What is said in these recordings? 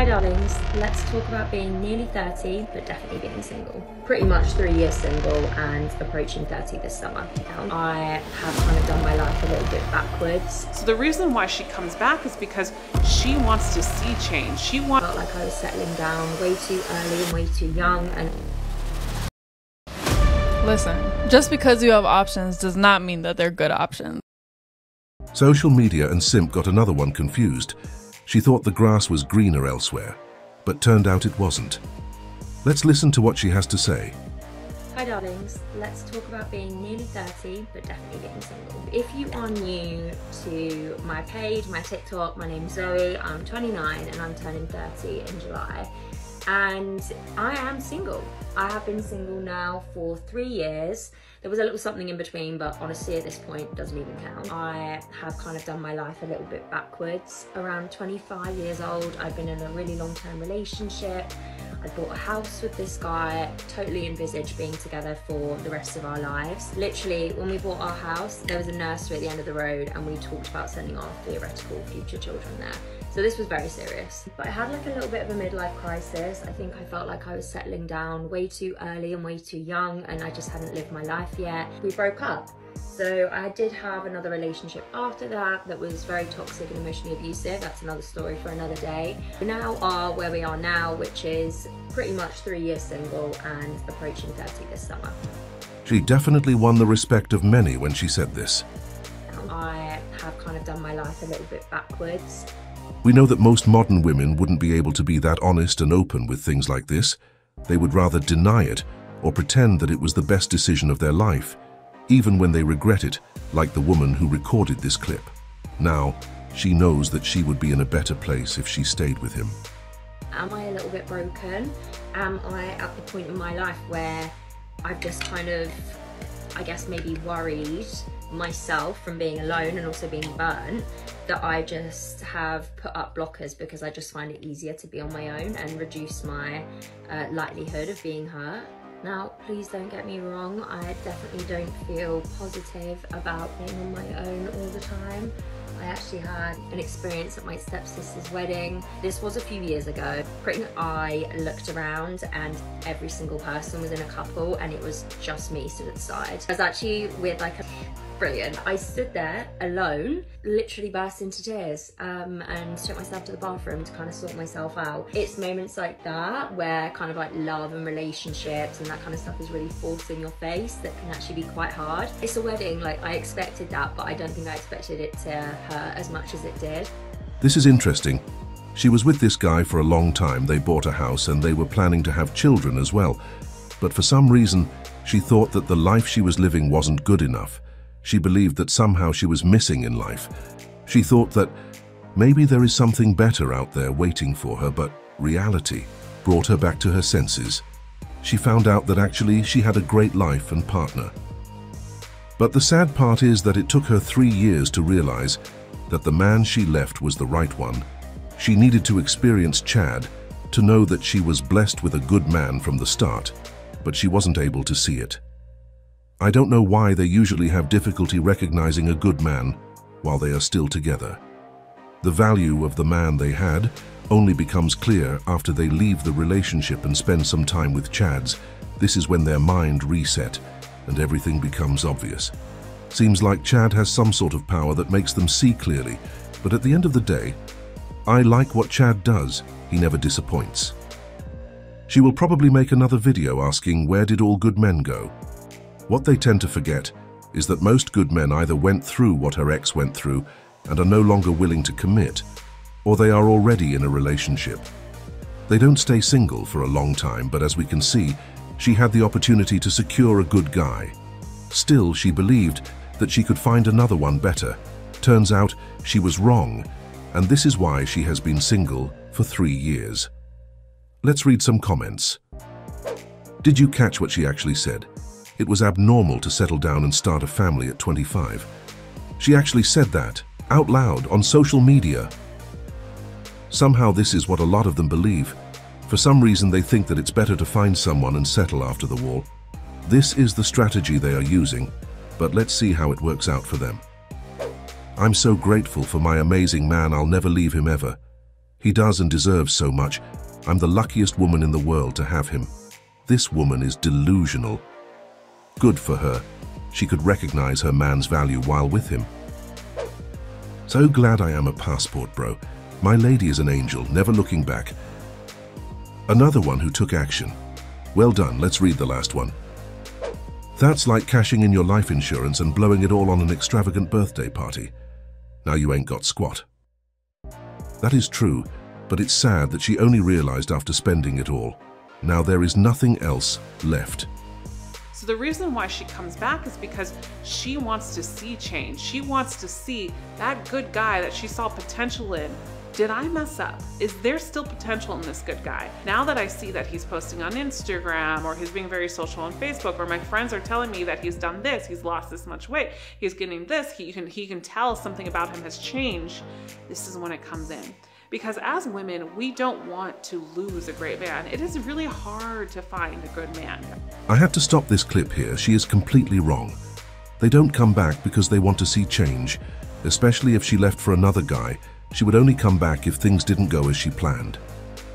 Hi darlings, let's talk about being nearly 30 but definitely being single. Pretty much 3 years single and approaching 30 this summer. I have kind of done my life a little bit backwards. So the reason why she comes back is because she wants to see change. I felt like I was settling down way too early and way too young. And listen, just because you have options does not mean that they're good options. Social media and Simp got another one confused. She thought the grass was greener elsewhere, but turned out it wasn't. Let's listen to what she has to say. Hi darlings, let's talk about being nearly 30 but definitely being single. If you are new to my page, my TikTok, my name's Zoe, I'm 29 and I'm turning 30 in July. And I am single. I have been single now for 3 years. There was a little something in between, but honestly at this point it doesn't even count. I have kind of done my life a little bit backwards. Around 25 years old, I've been in a really long-term relationship. I bought a house with this guy, totally envisaged being together for the rest of our lives. Literally, when we bought our house, there was a nursery at the end of the road and we talked about sending our theoretical future children there. So this was very serious. But I had like a little bit of a midlife crisis. I think I felt like I was settling down way too early and way too young and I just hadn't lived my life yet. We broke up. So I did have another relationship after that was very toxic and emotionally abusive. That's another story for another day. We now are where we are now, which is pretty much 3 years single and approaching 30 this summer. She definitely won the respect of many when she said this. I have kind of done my life a little bit backwards. We know that most modern women wouldn't be able to be that honest and open with things like this. They would rather deny it or pretend that it was the best decision of their life, even when they regret it, like the woman who recorded this clip. Now, she knows that she would be in a better place if she stayed with him. Am I a little bit broken? Am I at the point in my life where I've just kind of, I guess maybe worried myself from being alone and also being burnt, that I just have put up blockers because I just find it easier to be on my own and reduce my likelihood of being hurt? Now, please don't get me wrong, I definitely don't feel positive about being on my own all the time. I actually had an experience at my stepsister's wedding. This was a few years ago. I looked around and every single person was in a couple and it was just me stood at the side. I was actually with like a brilliant. I stood there alone, literally burst into tears and took myself to the bathroom to kind of sort myself out. It's moments like that where kind of like love and relationships and that kind of stuff is really forced in your face that can actually be quite hard. It's a wedding, like I expected that, but I don't think I expected it to hurt as much as it did. This is interesting. She was with this guy for a long time. They bought a house and they were planning to have children as well. But for some reason, she thought that the life she was living wasn't good enough. She believed that somehow she was missing in life. She thought that maybe there is something better out there waiting for her, but reality brought her back to her senses. She found out that actually she had a great life and partner. But the sad part is that it took her 3 years to realize that the man she left was the right one. She needed to experience Chad to know that she was blessed with a good man from the start, but she wasn't able to see it. I don't know why they usually have difficulty recognizing a good man while they are still together. The value of the man they had only becomes clear after they leave the relationship and spend some time with Chad's. This is when their mind reset and everything becomes obvious. Seems like Chad has some sort of power that makes them see clearly, but at the end of the day, I like what Chad does. He never disappoints. She will probably make another video asking, where did all good men go? What they tend to forget is that most good men either went through what her ex went through and are no longer willing to commit, or they are already in a relationship. They don't stay single for a long time, but as we can see, she had the opportunity to secure a good guy. Still, she believed that she could find another one better. Turns out she was wrong, and this is why she has been single for 3 years. Let's read some comments. Did you catch what she actually said? It was abnormal to settle down and start a family at 25. She actually said that, out loud, on social media. Somehow this is what a lot of them believe. For some reason they think that it's better to find someone and settle after the war. This is the strategy they are using, but let's see how it works out for them. I'm so grateful for my amazing man, I'll never leave him ever. He does and deserves so much. I'm the luckiest woman in the world to have him. This woman is delusional. Good for her. She could recognize her man's value while with him. So glad I am a passport bro. My lady is an angel, never looking back. Another one who took action. Well done, let's read the last one. That's like cashing in your life insurance and blowing it all on an extravagant birthday party. Now you ain't got squat. That is true, but it's sad that she only realized after spending it all. Now there is nothing else left. So the reason why she comes back is because she wants to see change. She wants to see that good guy that she saw potential in. Did I mess up? Is there still potential in this good guy? Now that I see that he's posting on Instagram, or he's being very social on Facebook, or my friends are telling me that he's done this, he's lost this much weight, he's getting this, he can tell something about him has changed. This is when it comes in. Because as women, we don't want to lose a great man. It is really hard to find a good man. I have to stop this clip here. She is completely wrong. They don't come back because they want to see change, especially if she left for another guy. She would only come back if things didn't go as she planned.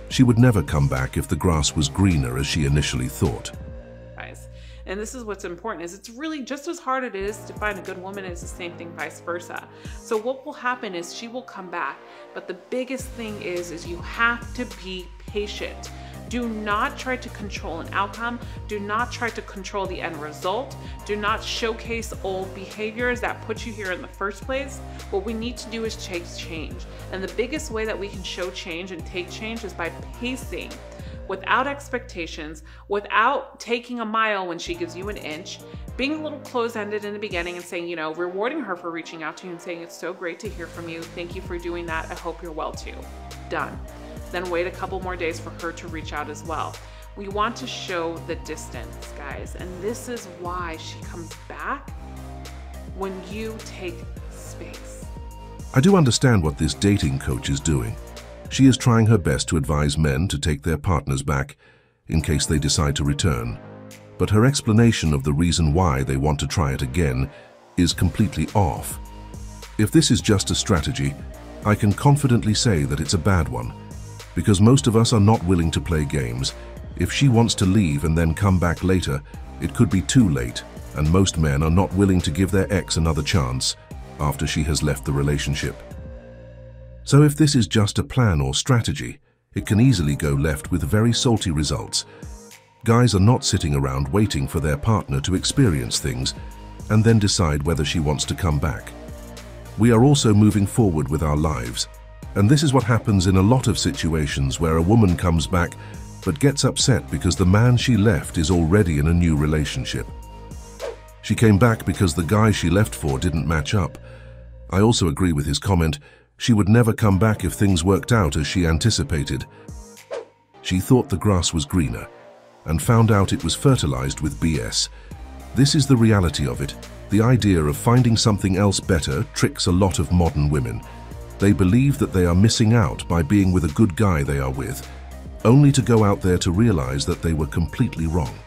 She would never come back if the grass was greener as she initially thought. And this is what's important, is it's really just as hard it is to find a good woman as the same thing vice versa. So what will happen is she will come back, but the biggest thing is you have to be patient. Do not try to control an outcome. Do not try to control the end result. Do not showcase old behaviors that put you here in the first place. What we need to do is chase change. And the biggest way that we can show change and take change is by pacing. Without expectations, without taking a mile when she gives you an inch, being a little close-ended in the beginning and saying, rewarding her for reaching out to you and saying, it's so great to hear from you. Thank you for doing that. I hope you're well too. Done. Then wait a couple more days for her to reach out as well. We want to show the distance, guys. And this is why she comes back when you take space. I do understand what this dating coach is doing. She is trying her best to advise men to take their partners back in case they decide to return. But her explanation of the reason why they want to try it again is completely off. If this is just a strategy, I can confidently say that it's a bad one, because most of us are not willing to play games. If she wants to leave and then come back later, it could be too late, and most men are not willing to give their ex another chance after she has left the relationship. So if this is just a plan or strategy, it can easily go left with very salty results. Guys are not sitting around waiting for their partner to experience things and then decide whether she wants to come back. We are also moving forward with our lives, and this is what happens in a lot of situations where a woman comes back but gets upset because the man she left is already in a new relationship. She came back because the guy she left for didn't match up. I also agree with his comment. She would never come back if things worked out as she anticipated. She thought the grass was greener and found out it was fertilized with BS. This is the reality of it. The idea of finding something else better tricks a lot of modern women. They believe that they are missing out by being with a good guy they are with, only to go out there to realize that they were completely wrong.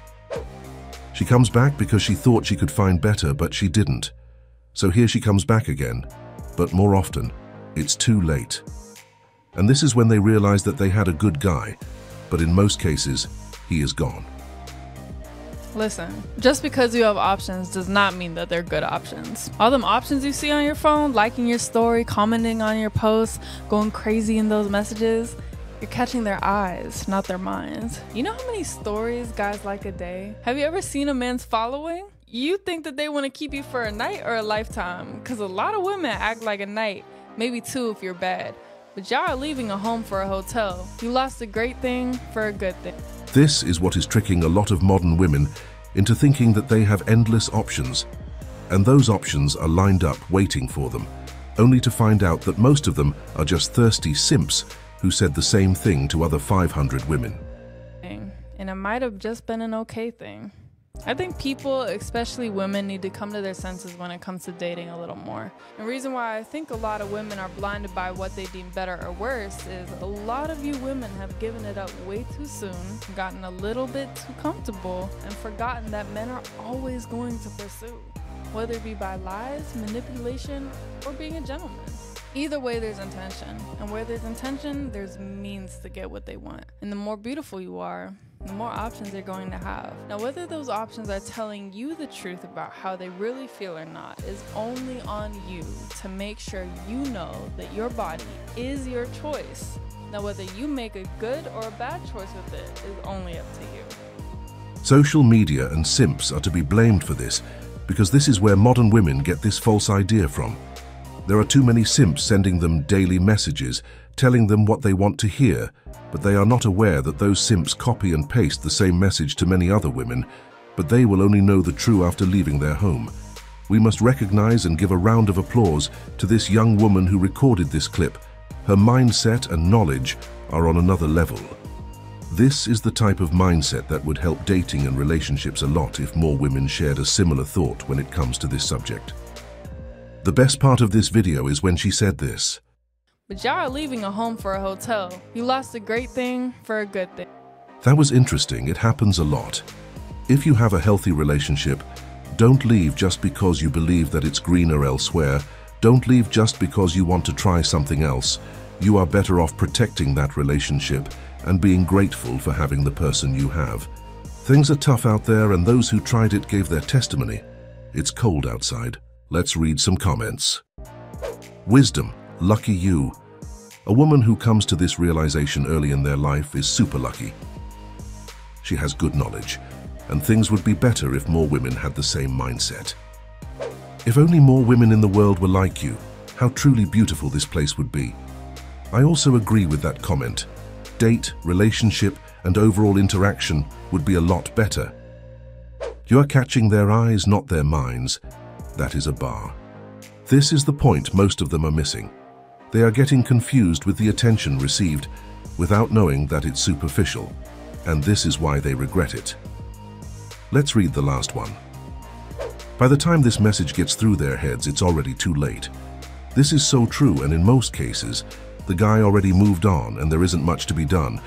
She comes back because she thought she could find better, but she didn't. So here she comes back again, but more often, it's too late. And this is when they realize that they had a good guy, but in most cases, he is gone. Listen, just because you have options does not mean that they're good options. All them options you see on your phone, liking your story, commenting on your posts, going crazy in those messages, you're catching their eyes, not their minds. You know how many stories guys like a day? Have you ever seen a man's following? You think that they want to keep you for a night or a lifetime? Because a lot of women act like a night, maybe two if you're bad. But y'all are leaving a home for a hotel. You lost a great thing for a good thing. This is what is tricking a lot of modern women into thinking that they have endless options. And those options are lined up waiting for them, only to find out that most of them are just thirsty simps who said the same thing to other 500 women. And it might have just been an okay thing. I think people, especially women, need to come to their senses when it comes to dating a little more. The reason why I think a lot of women are blinded by what they deem better or worse is a lot of you women have given it up way too soon, gotten a little bit too comfortable, and forgotten that men are always going to pursue, whether it be by lies, manipulation, or being a gentleman. Either way, there's intention. And where there's intention, there's means to get what they want. And the more beautiful you are, the more options you're going to have. Now, whether those options are telling you the truth about how they really feel or not is only on you to make sure you know that your body is your choice. Now, whether you make a good or a bad choice with it is only up to you. Social media and simps are to be blamed for this, because this is where modern women get this false idea from. There are too many simps sending them daily messages, telling them what they want to hear, but they are not aware that those simps copy and paste the same message to many other women, but they will only know the truth after leaving their home. We must recognize and give a round of applause to this young woman who recorded this clip. Her mindset and knowledge are on another level. This is the type of mindset that would help dating and relationships a lot if more women shared a similar thought when it comes to this subject. The best part of this video is when she said this. But y'all are leaving a home for a hotel. You lost a great thing for a good thing. That was interesting. It happens a lot. If you have a healthy relationship, don't leave just because you believe that it's greener elsewhere. Don't leave just because you want to try something else. You are better off protecting that relationship and being grateful for having the person you have. Things are tough out there, and those who tried it gave their testimony. It's cold outside. Let's read some comments. Wisdom, lucky you. A woman who comes to this realization early in their life is super lucky. She has good knowledge, and things would be better if more women had the same mindset. If only more women in the world were like you, how truly beautiful this place would be. I also agree with that comment. Date, relationship, and overall interaction would be a lot better. You are catching their eyes, not their minds. That is a bar. This is the point most of them are missing. They are getting confused with the attention received without knowing that it's superficial, and this is why they regret it. Let's read the last one. By the time this message gets through their heads, it's already too late. This is so true, and in most cases, the guy already moved on and there isn't much to be done,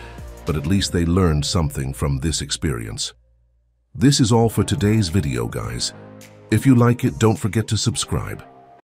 but at least they learned something from this experience. This is all for today's video, guys. If you like it, don't forget to subscribe.